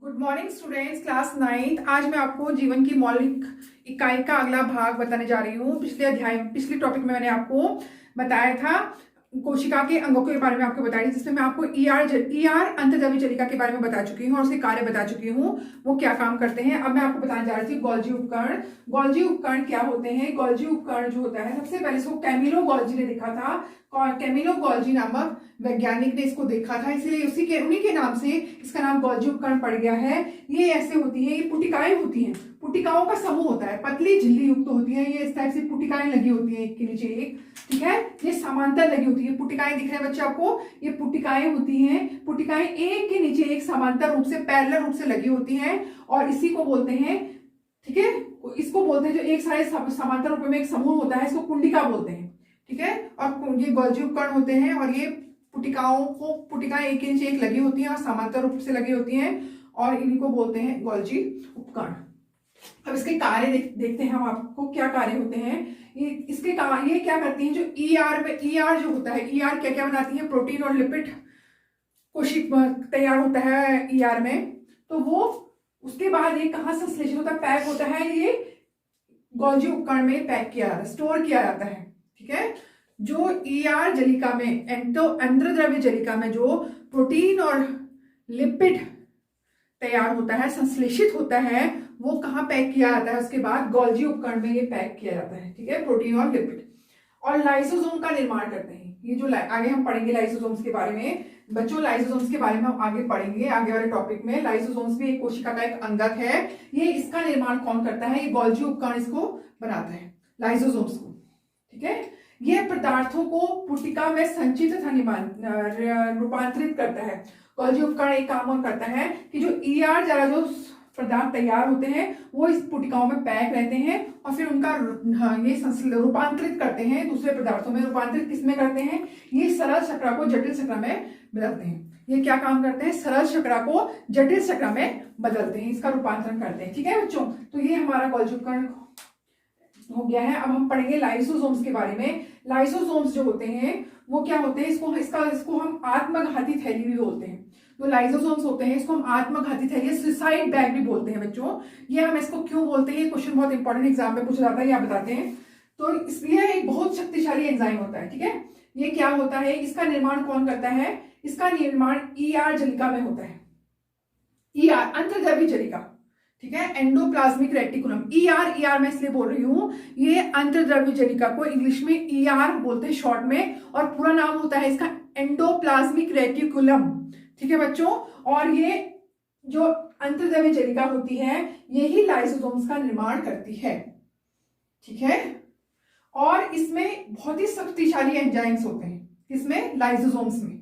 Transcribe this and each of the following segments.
Good morning students, class 9th। आज मैं आपको जीवन की मौलिक इकाई का अगला भाग बताने जा रही हूँ। पिछले टॉपिक में मैंने आपको बताया था कोशिका के अंगों के बारे में आपको बताया, जिसमें मैं आपको ईआर अंतर्द्रव्य जलिका के बारे में बता चुकी हूँ और उसके कार्य बता चुकी हूँ, वो क्या काम करते हैं। अब मैं आपको बताने जा रही थी गोल्जी उपकरण। गोल्जी उपकरण क्या होते हैं? गोल्जी उपकरण जो होता है, सबसे पहले इसको कैमिलो गोल्जी ने देखा था। कैमिलो गोल्जी नामक वैज्ञानिक ने इसको देखा था, इसलिए उन्हीं के नाम से इसका नाम गोल्जी उपकरण पड़ गया है। ये ऐसे होती है, ये पुटिकाएं होती हैं, पुटिकाओं का समूह होता है, पतली झिल्ली युक्त होती है। ये इस टाइप से पुटिकाएं लगी होती है, एक के नीचे एक, ठीक है। ये समांतर लगी होती है, पुटिकाएं दिख रहे हैं बच्चे आपको, ये पुटिकाएं होती हैं। पुटिकाएं एक के नीचे एक समांतर रूप से, पैरेलल रूप से लगी होती हैं और इसी को बोलते हैं, ठीक है, इसको बोलते हैं जो एक सारे समांतर रूप में एक समूह होता है, इसको कुंडिका बोलते हैं, ठीक है। और ये गोल्जी उपकरण होते हैं और ये पुटिकाएं एक के नीचे एक लगी होती हैं और समांतर रूप से लगी होती हैं और इनको बोलते हैं गोल्जी उपकरण। अब इसके कार्य देखते हैं हम आपको क्या कार्य होते हैं। ये क्या करती हैं, जो ईआर जो होता है, ईआर क्या क्या बनाती है, प्रोटीन और लिपिड कोशिक तैयार होता है ईआर में। तो वो उसके बाद ये कहाँ संश्लेषित होता है, पैक होता है, ये गोल्जी उपकरण में पैक किया जाता है, स्टोर किया जाता है, ठीक है। जो ईआर जलिका में, अंतर्द्रव्य जलिका में जो प्रोटीन और लिपिड तैयार होता है, संश्लेषित होता है, वो कहाँ पैक किया जाता है, उसके बाद गोल्जी उपकरण में ये पैक किया जाता है, ठीक है, प्रोटीन और लिपिड। और लाइसोसोम का निर्माण करते हैं। ये जो आगे हम पढ़ेंगे लाइसोसोम्स के बारे में बच्चों, लाइसोसोम्स के बारे में हम आगे पढ़ेंगे आगे वाले टॉपिक में। लाइसोसोम्स भी एक कोशिका का एक अंगक है। ये इसका निर्माण कौन करता है? ये गोल्जी उपकरण इसको बनाता है, लाइसोसोम्स को, ठीक है। ये पदार्थों को पुटिका में संचित तथा रूपांतरित करता है। गोल्जी उपकरण एक काम और करता है कि जो ईआर जरा जो पदार्थ तैयार होते हैं वो इस पुटिकाओं में पैक रहते हैं और फिर उनका ये रूपांतरित करते हैं दूसरे पदार्थों में। रूपांतरित किसमें करते हैं? ये सरल शर्करा को जटिल शर्करा में बदलते हैं। ये क्या काम करते हैं? सरल शर्करा को जटिल शर्करा में बदलते हैं, इसका रूपांतरण करते हैं, ठीक है बच्चों। तो ये हमारा गोल्जी उपकरण हो गया है। अब हम पढ़ेंगे लाइसोसोम्स के बारे में। लाइसोसोम्स जो होते हैं वो क्या होते हैं, इसको हम आत्मघाती थैली भी बोलते हैं। तो लाइसोसोम्स होते हैं, इसको हम आत्मघाती थैली, सुसाइड बैग भी बोलते हैं बच्चों। ये हम इसको क्यों बोलते हैं, क्वेश्चन बहुत इंपॉर्टेंट एग्जाम में पूछा जाता है, आप बताते हैं। तो इसलिए एक बहुत शक्तिशाली एंजाइम होता है, ठीक है। ये क्या होता है, इसका निर्माण कौन करता है? इसका निर्माण ईआर जलिका में होता है, ईआर अंतर्द्रव्य जलिका, ठीक है, एंडोप्लाज्मिक रेटिकुलम। ईआर मैं इसलिए बोल रही हूं, ये अंतर्द्रव्य जलिका को इंग्लिश में ईआर बोलते हैं शॉर्ट में, और पूरा नाम होता है इसका एंडोप्लाज्मिक रेटिकुलम, ठीक है बच्चों। और ये जो अंतर्द्रव्य जलिका होती है यही लाइसोसोम्स का निर्माण करती है, ठीक है। और इसमें बहुत ही शक्तिशाली एंजाइम्स होते हैं, इसमें लाइसोसोम्स में,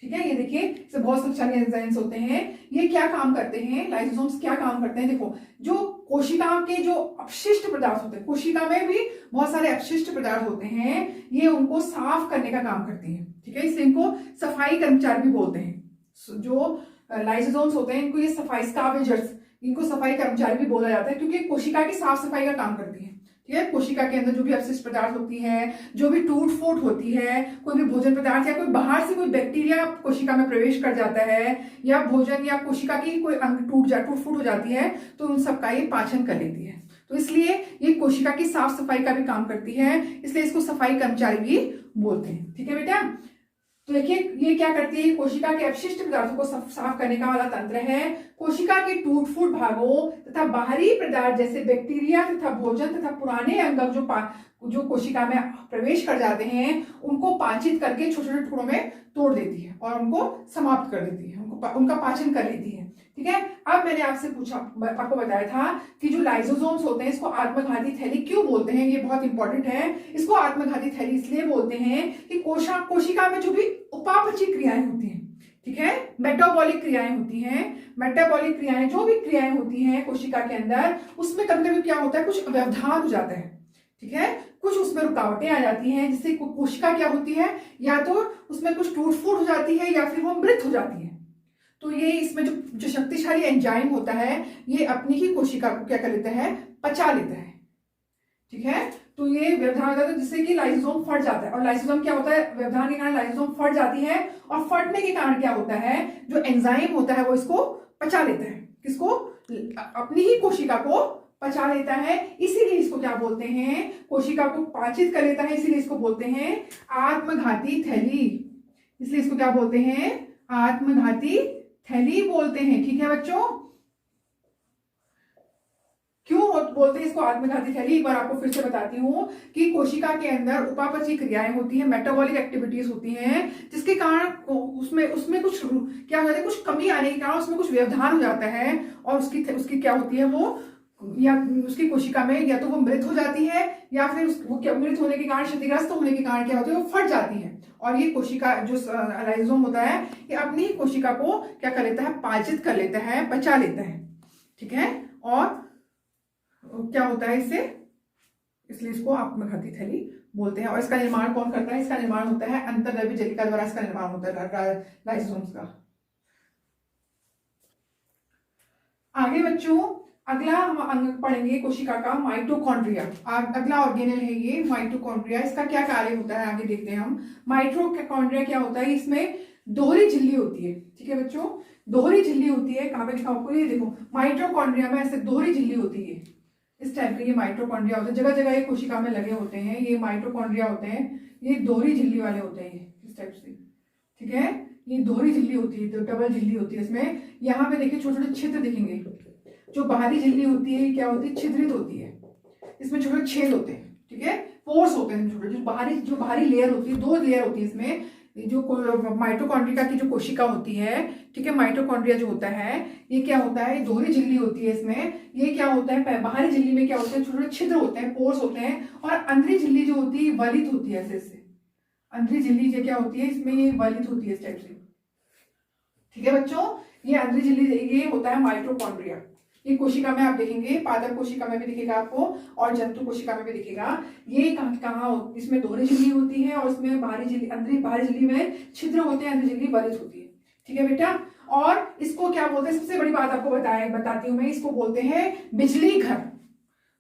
ठीक है। ये देखिए, इससे बहुत शक्तिशाली एंजाइम्स होते हैं। ये क्या काम करते हैं, लाइसोसोम्स क्या काम करते हैं? देखो, जो कोशिका के जो अपशिष्ट पदार्थ होते हैं, कोशिका में भी बहुत सारे अपशिष्ट पदार्थ होते हैं, ये उनको साफ करने का काम करती है, ठीक है। इसलिए इनको सफाई कर्मचारी भी बोलते हैं। जो लाइसोसोम्स होते हैं इनको ये सफाई स्कैवेंजर्स, इनको सफाई कर्मचारी भी बोला जाता है, क्योंकि कोशिका की साफ सफाई का काम करती है, ठीक है। कोशिका के अंदर जो भी अपशिष्ट पदार्थ होती है, जो भी टूट फूट होती है, कोई भी भोजन पदार्थ या कोई बाहर से कोई बैक्टीरिया कोशिका में प्रवेश कर जाता है, या भोजन या कोशिका की कोई अंग टूट फूट हो जाती है, तो उन सबका ये पाचन कर लेती है। तो इसलिए ये कोशिका की साफ सफाई का भी काम करती है, इसलिए इसको सफाई कर्मचारी भी बोलते हैं, ठीक है बेटा। तो देखिए, ये क्या करती है, कोशिका के अपशिष्ट पदार्थों को साफ करने का वाला तंत्र है। कोशिका के टूट फूट भागों तथा बाहरी पदार्थ जैसे बैक्टीरिया तथा भोजन तथा पुराने अंग जो कोशिका में प्रवेश कर जाते हैं उनको पाचित करके छोटे छोटे टुकड़ों में तोड़ देती है और उनको समाप्त कर देती है, उनका पाचन कर लेती है, ठीक है। अब मैंने आपको बताया था कि जो लाइसोसोम्स होते हैं इसको आत्मघाती थैली क्यों बोलते हैं, ये बहुत इंपॉर्टेंट है। इसको आत्मघाती थैली इसलिए बोलते हैं कि कोशिका में जो भी उपापचयी क्रियाएं होती हैं, ठीक है, मेटाबॉलिक क्रियाएं होती हैं, मेटाबॉलिक क्रियाएं जो भी क्रियाएं होती हैं कोशिका के अंदर, उसमें कभी कभी क्या होता है, कुछ व्यवधान हो जाता है, ठीक है, कुछ उसमें रुकावटें आ जाती हैं, जिससे कोशिका क्या होती है, या तो उसमें कुछ टूट फूट हो जाती है या फिर वो मृत हो जाती है। तो ये इसमें जो शक्तिशाली एंजाइम होता है ये अपनी ही कोशिका को क्या कर लेता है, पचा लेता है, ठीक है। तो ये व्यवधान होता है जिससे कि लाइसोसोम फट जाता है, और लाइसोसोम क्या होता है, व्यवधान के कारण लाइसोसोम फट जाती है, और फटने के कारण क्या होता है, जो एंजाइम होता है वो इसको पचा लेता है। किसको? अपनी ही कोशिका को पचा लेता है, इसीलिए इसको क्या बोलते हैं? कोशिका को पाचित कर लेता है, इसीलिए इसको बोलते हैं आत्मघाती थैली। इसलिए इसको क्या बोलते हैं? आत्मघाती थैली बोलते हैं। ठीक है बच्चों, क्यों बोलते हैं इसको आत्मघाती थैली? एक बार आपको फिर से बताती हूं कि कोशिका के अंदर उपापचयी क्रियाएं होती हैं, मेटाबॉलिक एक्टिविटीज होती हैं, जिसके कारण उसमें उसमें कुछ क्या हो जाता है, कुछ कमी आने के कारण उसमें कुछ व्यवधान हो जाता है, और उसकी क्या होती है, वो या उसकी कोशिका में या तो वो मृत हो जाती है, या फिर वो मृत होने के कारण, क्षतिग्रस्त होने के कारण क्या होती है, वो फट जाती है। और ये कोशिका जो लाइसोसोम होता है, ये अपनी ही कोशिका को क्या कर लेता है? पाचित कर लेता है, पचा लेता है। ठीक है, और क्या होता है इससे? इसलिए इसको आत्मघाती थैली बोलते हैं। और इसका निर्माण कौन करता है? इसका निर्माण होता है अंतर्द्रव्य जलिका द्वारा, इसका निर्माण होता है लाइसोसोम्स का। आगे बच्चों, अगला हम अंग पढ़ेंगे कोशिका का, माइटोकॉन्ड्रिया। अगला ऑर्गेनल है ये माइटोकॉन्ड्रिया। इसका क्या कार्य होता है, आगे देखते हैं हम। माइटोकॉन्ड्रिया क्या होता है? इसमें दोहरी झिल्ली होती है। ठीक है बच्चों, दोहरी झिल्ली होती है। कहां पे दिखाओ आपको? ये देखो, माइटोकॉन्ड्रिया में ऐसे दोहरी झिल्ली होती है, इस टाइप के ये माइटोकॉन्ड्रिया होते हैं। जगह जगह ये कोशिका में लगे होते हैं, ये माइटोकॉन्ड्रिया होते हैं, ये दोहरी झिल्ली वाले होते हैं इस टाइप से। ठीक है, ये दोहरी झिल्ली होती है, डबल झिल्ली होती है इसमें। यहाँ पे देखिए छोटे छोटे छिद्र दिखेंगे। जो बाहरी झिल्ली होती है क्या होती है? छिद्रित होती है, इसमें छोटे छोटे छेद होते हैं। ठीक है, पोर्स होते हैं छोटे। जो बाहरी लेयर होती है, 2 लेयर होती है इसमें। जो माइटोकॉन्ड्रिया की जो कोशिका होती है, ठीक है, माइटोकॉन्ड्रिया जो होता है, ये क्या होता है? दोहरी झिल्ली होती है इसमें। ये क्या होता है? बाहरी झिल्ली में क्या होते हैं? छोटे छोटे छिद्र होते हैं, पोर्स होते हैं। और अंदरी झिल्ली जो होती है वलित होती है ऐसे। अंदरी झिल्ली जो क्या होती है इसमें, ये वलित होती है इस टाइप से। ठीक है बच्चों, ये अंदरी झिल्ली, ये होता है माइटोकॉन्ड्रिया। ये कोशिका में आप देखेंगे, पादप कोशिका में भी दिखेगा आपको, और जंतु कोशिका में भी दिखेगा। ये कहाँ इसमें दोहरी झिल्ली होती है, और इसमें बाहरी झिल्ली में छिद्र होते हैं, अंदर झिल्ली वलित होती है। ठीक है बेटा, और इसको क्या बोलते हैं? सबसे बड़ी बात आपको बताती हूँ मैं, इसको बोलते हैं बिजली घर।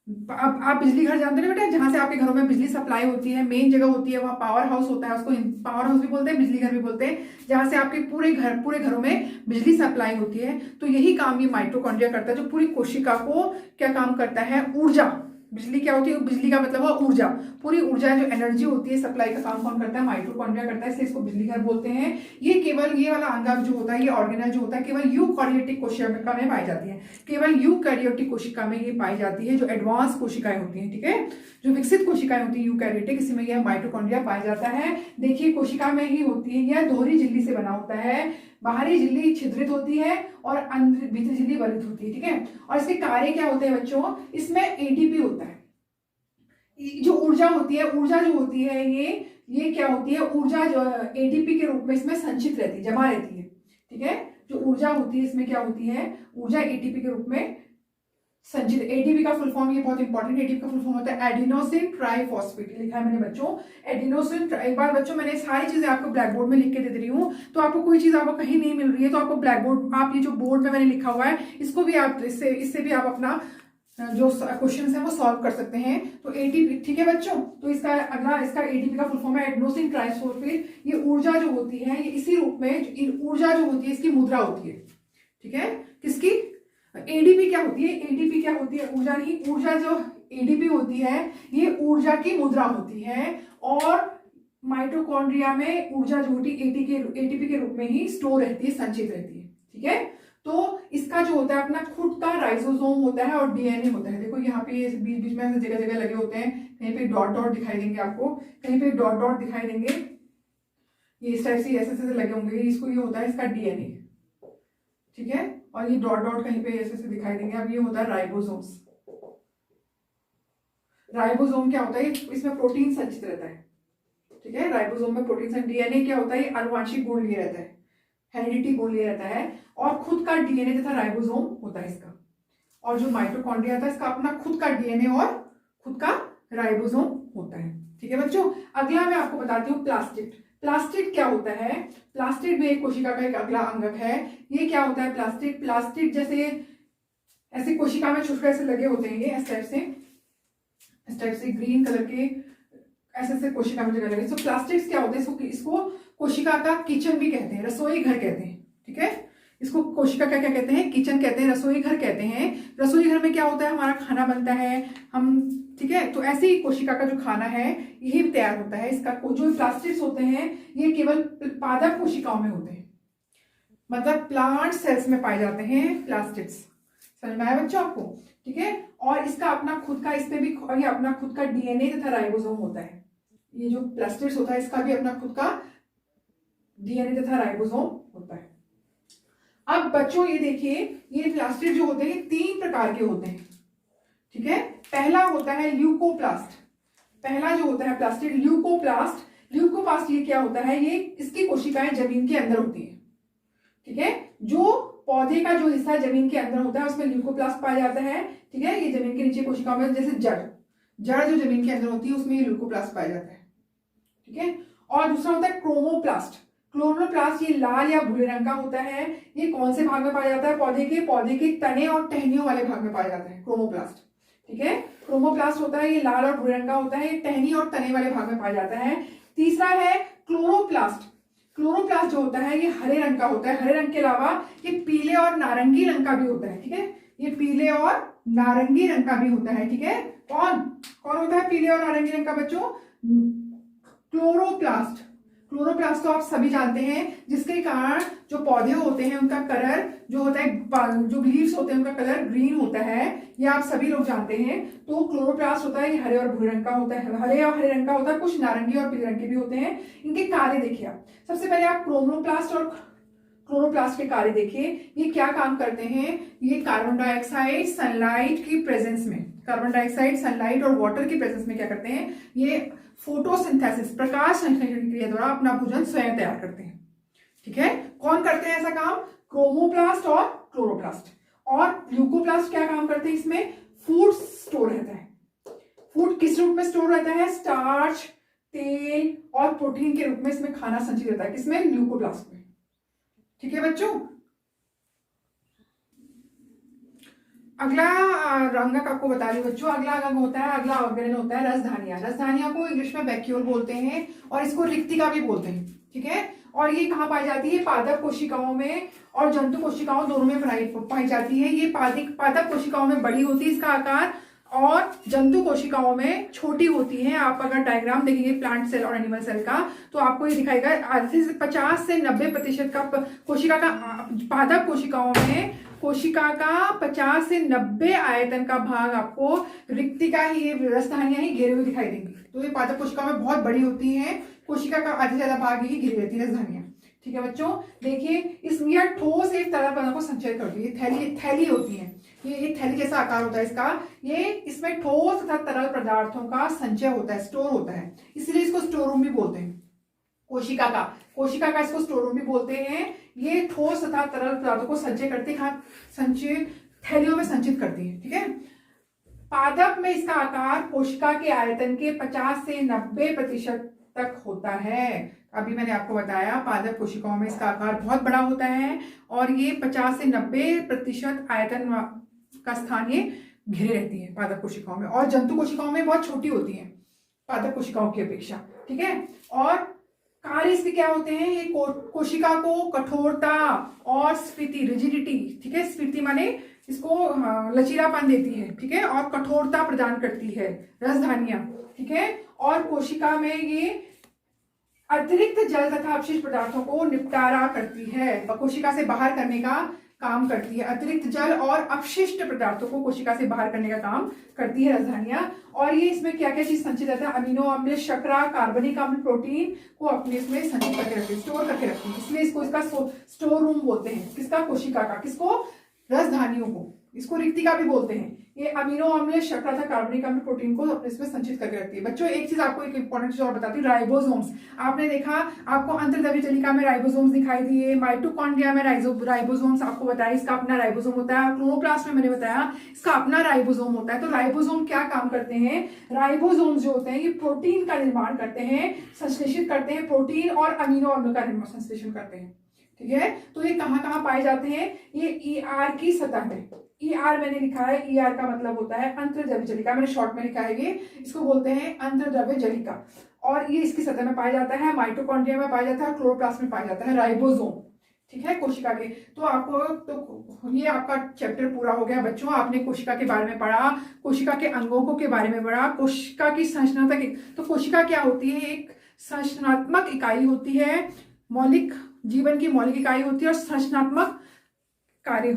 अब आप बिजली घर जानते हैं बेटा, जहां से आपके घरों में बिजली सप्लाई होती है, मेन जगह होती है, वहां पावर हाउस होता है, उसको पावर हाउस भी बोलते हैं, बिजली घर भी बोलते हैं, जहां से आपके पूरे घरों में बिजली सप्लाई होती है। तो यही काम ये माइटोकॉन्ड्रिया करता है, जो पूरी कोशिका को क्या काम करता है? ऊर्जा। बिजली क्या होती है? बिजली का मतलब है ऊर्जा। पूरी ऊर्जा जो एनर्जी होती है, सप्लाई का काम कौन करता है? माइटोकॉन्ड्रिया करता है, इसलिए इसको बिजली घर बोलते हैं। ये केवल ये वाला अंग जो होता है, ये ऑर्गेनल जो होता है, केवल यूकैरियोटिक कोशिका में पाई जाती है। केवल यूकैरियोटिक कोशिका में ये पाई जाती है, जो एडवांस कोशिकाएं होती हैं। ठीक है, जो विकसित कोशिकाएं होती है यूकैरियोटिक, इसी में यह माइटोकॉन्ड्रिया पाया जाता है। देखिए कोशिका में ही होती है, यह दोहरी झिल्ली से बना होता है। बाहरी झिल्ली छिद्रित होती है और अंदर भीतरी झिल्ली वलित होती है। ठीक है, और इसके कार्य क्या होते हैं बच्चों? इसमें एटीपी होता है, जो ऊर्जा होती है, ऊर्जा जो होती है ये क्या होती है? ऊर्जा जो एटीपी के रूप में इसमें संचित रहती है, जमा रहती है। ठीक है, जो ऊर्जा होती है इसमें क्या होती है? ऊर्जा एटीपी के रूप में संचित। एटीपी का फुल फॉर्म, ये बहुत इंपॉर्टेंट, एटीपी का फुल फॉर्म होता है एडिनोसिन ट्राइफॉस्फेट। लिखा है मैंने बच्चों, एडिनोसिन। एक बार बच्चों मैंने सारी चीजें आपको ब्लैक बोर्ड में लिख के दे रही हूँ, तो आपको कोई चीज आपको कहीं नहीं मिल रही है तो आपको ब्लैक बोर्ड, आप ये जो बोर्ड में मैंने लिखा हुआ है, इसको भी आप इससे भी आप अपना जो क्वेश्चन है वो सॉल्व कर सकते हैं। तो एटीपी, ठीक है बच्चों, तो इसका एटीपी का फुल फॉर्म है एडिनोसिन ट्राइफॉस्फेट। ये ऊर्जा जो होती है, ये इसी रूप में ऊर्जा जो होती है, इसकी मुद्रा होती है। ठीक है, किसकी? एडीपी क्या होती है? एडीपी क्या होती है? ऊर्जा नहीं, ऊर्जा जो एडीपी होती है, ये ऊर्जा की मुद्रा होती है। और माइटोकॉन्ड्रिया में ऊर्जा जो होती है एटीपी के रूप में ही स्टोर रहती है, संचित रहती है। ठीक है, तो इसका जो होता है अपना खुद का राइसोसोम होता है और डीएनए होता है। देखो यहाँ पे बीच बीच में जगह जगह लगे होते हैं, कहीं पे डॉट डॉट दिखाई देंगे आपको, कहीं पे डॉट डॉट दिखाई देंगे, ये इस टाइप से ऐसे लगे होंगे, इसको ये होता है इसका डीएनए। ठीक है, और ये डॉट डॉट कहीं पे ऐसे दिखाई देंगे। अब ये होता है राइबोसोम्स। राइबोसोम क्या होता है? इसमें प्रोटीन संचित रहता है। ठीक है, राइबोसोम में प्रोटीन। डीएनए क्या होता है? आनुवांशिक गुण लिए रहता है, हेरिडिटी गुण लिए रहता है, और खुद का डीएनए तथा राइबोसोम होता है इसका। और जो माइटोकॉन्ड्रिया था, इसका अपना खुद का डीएनए और खुद का राइबोसोम होता है। ठीक है बच्चों, अगला मैं आपको बताती हूँ प्लास्टिड। प्लास्टिड क्या होता है? प्लास्टिड भी एक कोशिका का एक अगला अंग है। ये क्या होता है प्लास्टिड? प्लास्टिड जैसे ऐसे कोशिका में छोटे ऐसे लगे होते हैं, ये इस टाइप से ग्रीन कलर के ऐसे कोशिका में जगह लगे। तो प्लास्टिड्स क्या होते हैं? इसको कोशिका का किचन भी कहते हैं, रसोई घर कहते हैं। ठीक है, इसको कोशिका क्या क्या कहते हैं, किचन कहते हैं, रसोई घर कहते हैं। रसोई घर में क्या होता है, हमारा खाना बनता है, हम, ठीक है। तो ऐसे ही कोशिका का जो खाना है यही तैयार होता है। इसका जो प्लास्टिड्स होते हैं ये केवल पादप कोशिकाओं में होते हैं, मतलब प्लांट सेल्स में पाए जाते हैं प्लास्टिड्स। समझ में आया बच्चों आपको, ठीक है। और इसका अपना खुद का, इसमें भी ये अपना खुद का डीएनए तथा राइबोसोम होता है। ये जो प्लास्टिड्स होता है इसका भी अपना खुद का डीएनए तथा राइबोसोम होता है। अब बच्चों ये देखिए, ये प्लास्टिड जो होते हैं 3 प्रकार के होते हैं, ठीक है। पहला होता है ल्यूकोप्लास्ट। पहला जो होता है प्लास्टिड ल्यूकोप्लास्ट। ल्यूकोप्लास्ट ये क्या होता है, ये इसकी कोशिकाएं जमीन के अंदर होती है, ठीक है। जो पौधे का जो हिस्सा जमीन के अंदर होता है उसमें ल्यूकोप्लास्ट पाया जाता है, ठीक है। ये जमीन के नीचे कोशिकाओं में, जैसे जड़ जो जमीन के अंदर होती है उसमें ये ल्यूकोप्लास्ट पाया जाता है, ठीक है। और दूसरा होता है क्रोमोप्लास्ट। क्लोरोप्लास्ट ये लाल या भूरे रंग का होता है। ये कौन से भाग में पाया जाता है, पौधे के तने और टहनियों वाले भाग में पाया जाता है क्रोमोप्लास्ट, ठीक है। क्रोमोप्लास्ट होता है, ये लाल और भूरे रंग का होता है, ये टहनी और तने वाले भाग में पाया जाता है। तीसरा है क्लोरोप्लास्ट। क्लोरोप्लास्ट जो होता है ये हरे रंग का होता है। हरे रंग के अलावा ये पीले और नारंगी रंग का भी होता है, ठीक है। ये पीले और नारंगी रंग का भी होता है, ठीक है। कौन कौन होता है पीले और नारंगी रंग का बच्चों, क्लोरोप्लास्ट। क्लोरोप्लास्ट तो आप सभी जानते हैं, जिसके कारण जो पौधे होते हैं उनका कलर जो होता है, जो लीव्स होते हैं उनका कलर ग्रीन होता है, ये आप सभी लोग जानते हैं। तो क्लोरोप्लास्ट होता है, ये हरे और भूरे रंग का होता है, हरे और हरे रंग का होता है, कुछ नारंगी और पीले रंग के भी होते हैं। इनके कार्य देखिए आप, सबसे पहले आप क्रोमोप्लास्ट और क्लोरोप्लास्ट के कार्य देखिए। ये क्या काम करते हैं, ये कार्बन डाइऑक्साइड सनलाइट की प्रेजेंस में, कार्बन डाइऑक्साइड सनलाइट और वाटर की प्रेजेंस में क्या करते हैं, ये फोटोसिंथेसिस प्रकाश संश्लेषण की क्रिया द्वारा अपना भोजन स्वयं तैयार करते हैं, ठीक है। कौन करते हैं ऐसा काम, क्रोमोप्लास्ट और क्लोरोप्लास्ट। और ल्यूकोप्लास्ट क्या काम करते हैं, इसमें फूड स्टोर रहता है। फूड किस रूप में स्टोर रहता है, स्टार्च, तेल और प्रोटीन के रूप में इसमें खाना संचित रहता है, किसमें, ल्यूकोप्लास्ट में, ठीक है बच्चों। अगला रंग आपको बता रही हूँ बच्चों, अगला अंग होता है, अगला ऑर्गेनल होता है रसधानियां। रसधानियां को इंग्लिश में वैक्यूल बोलते हैं और इसको रिक्तिका भी बोलते हैं, ठीक है। और ये कहाँ पाई जाती है, पादप कोशिकाओं में और जंतु कोशिकाओं दोनों में पाई जाती है। ये पादप कोशिकाओं में बड़ी होती है इसका आकार, और जंतु कोशिकाओं में छोटी होती है। आप अगर डायग्राम देखेंगे प्लांट सेल और एनिमल सेल का तो आपको ये दिखाएगा 50 से 90% का कोशिका का, पादप कोशिकाओं में कोशिका का 50 से 90 आयतन का भाग आपको रिक्तिका ही, रसधानियां ही घेरे हुए दिखाई देंगी। तो ये पादप कोशिकाओं में बहुत बड़ी होती है, कोशिका का आधे से ज्यादा भाग ही घिरी रहती है रसधानियां, ठीक है बच्चों। देखिए इसमें यह ठोस एक तरल पदार्थ को संचय करती है, थैली होती है, ये थैली जैसा आकार होता है इसका। ये इसमें ठोस तथा तरल पदार्थों का संचय होता है, स्टोर होता है, इसलिए इसको स्टोर रूम भी बोलते हैं। कोशिका का इसको स्टोर रूम भी बोलते हैं। ये ठोस तथा तरल पदार्थों को संचय करती है, संचय थैलियों में संचित करती है, ठीक है। पादप में इसका आकार कोशिका के आयतन के 50 से 90% तक होता है। अभी मैंने आपको बताया पादप कोशिकाओं में इसका आकार बहुत बड़ा होता है और ये 50 से 90% आयतन का स्थान ये घेरे रहती है पादप कोशिकाओं में, और जंतु कोशिकाओं में बहुत छोटी होती है पादप कोशिकाओं की अपेक्षा, ठीक है। और कार्य इसके क्या होते हैं, ये कोशिका को कठोरता और स्फीति, रिजिडिटी, ठीक है। स्फीति माने इसको लचीलापन देती है, ठीक है, और कठोरता प्रदान करती है रसधानियां, ठीक है। और कोशिका में ये अतिरिक्त जल तथा अवशिष्ट पदार्थों को निपटारा करती है, कोशिका से बाहर करने का काम करती है। अतिरिक्त जल और अपशिष्ट पदार्थों को कोशिका से बाहर करने का काम करती है रसधानियां। और ये इसमें क्या क्या चीज संचित रहता है, अमीनो अम्ल, शर्करा, कार्बनिक अम्ल, प्रोटीन को अपने इसमें संचित करके रखती है, स्टोर करके रखती है, इसलिए इसको इसका स्टोर रूम बोलते हैं। किसका, कोशिका का, किसको, रसधानियों को। इसको रिक्तिका भी बोलते हैं। ये अमीनो अम्ल, शर्करा तथा कार्बनिक अम्ल, प्रोटीन को अपने इसमें संचित करके रखती है। बच्चों एक चीज आपको, एक इंपॉर्टेंट चीज और बताती हूँ, राइबोसोम्स। आपने देखा, आपको अंतर्द्रव्य जलिका में राइबोसोम्स दिखाई दिए, माइटोकॉन्ड्रिया में राइबोसोम्स आपको बताया, इसका अपना राइबोसोम होता है। क्लोरोप्लास्ट में मैंने बताया इसका अपना राइबोसोम होता है। तो राइबोसोम क्या काम करते हैं, राइबोसोम्स जो होते हैं ये प्रोटीन का निर्माण करते हैं, संश्लेषित करते हैं, प्रोटीन और अमीनो अम्ल का संश्लेषण करते हैं, ठीक है। तो ये कहाँ कहाँ पाए जाते हैं, ये ईआर की सतह में। ईआर मैंने लिखा है, ईआर का मतलब होता है अंतर्द्रव्य जलिका, मैंने शॉर्ट में लिखा है, ये इसको बोलते हैं अंतर्द्रव्य जलिका। और ये इसकी सतह में पाया जाता है, माइटोकॉन्ड्रिया में पाया जाता है, क्लोरोप्लास्ट में पाया जाता है राइबोसोम, ठीक है, कोशिका के। तो आपको तो ये आपका चैप्टर पूरा हो गया बच्चों। आपने कोशिका के बारे में पढ़ा, कोशिका के अंगों के बारे में पढ़ा, कोशिका की संरचनात्मक। तो कोशिका क्या होती है? एक संरचनात्मक इकाई होती है, मौलिक जीवन की मौलिक इकाई होती है और संरचनात्मक कार्य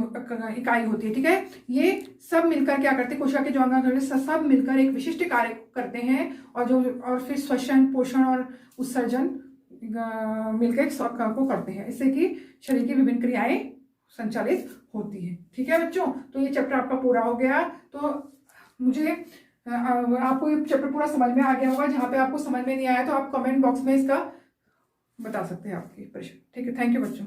इकाई होती है। ठीक है, ये सब मिलकर क्या करते हैं? कोशिका के जो अंग सब मिलकर एक विशिष्ट कार्य करते हैं और फिर श्वसन, पोषण और उत्सर्जन मिलकर इस को करते हैं, इससे कि शरीर की विभिन्न क्रियाएं संचालित होती है। ठीक है बच्चों, तो ये चैप्टर आपका पूरा हो गया। तो मुझे आपको ये चैप्टर पूरा समझ में आ गया होगा। जहाँ पे आपको समझ में नहीं आया तो आप कमेंट बॉक्स में इसका बता सकते हैं आपके प्रश्न। ठीक है, थैंक यू बच्चों।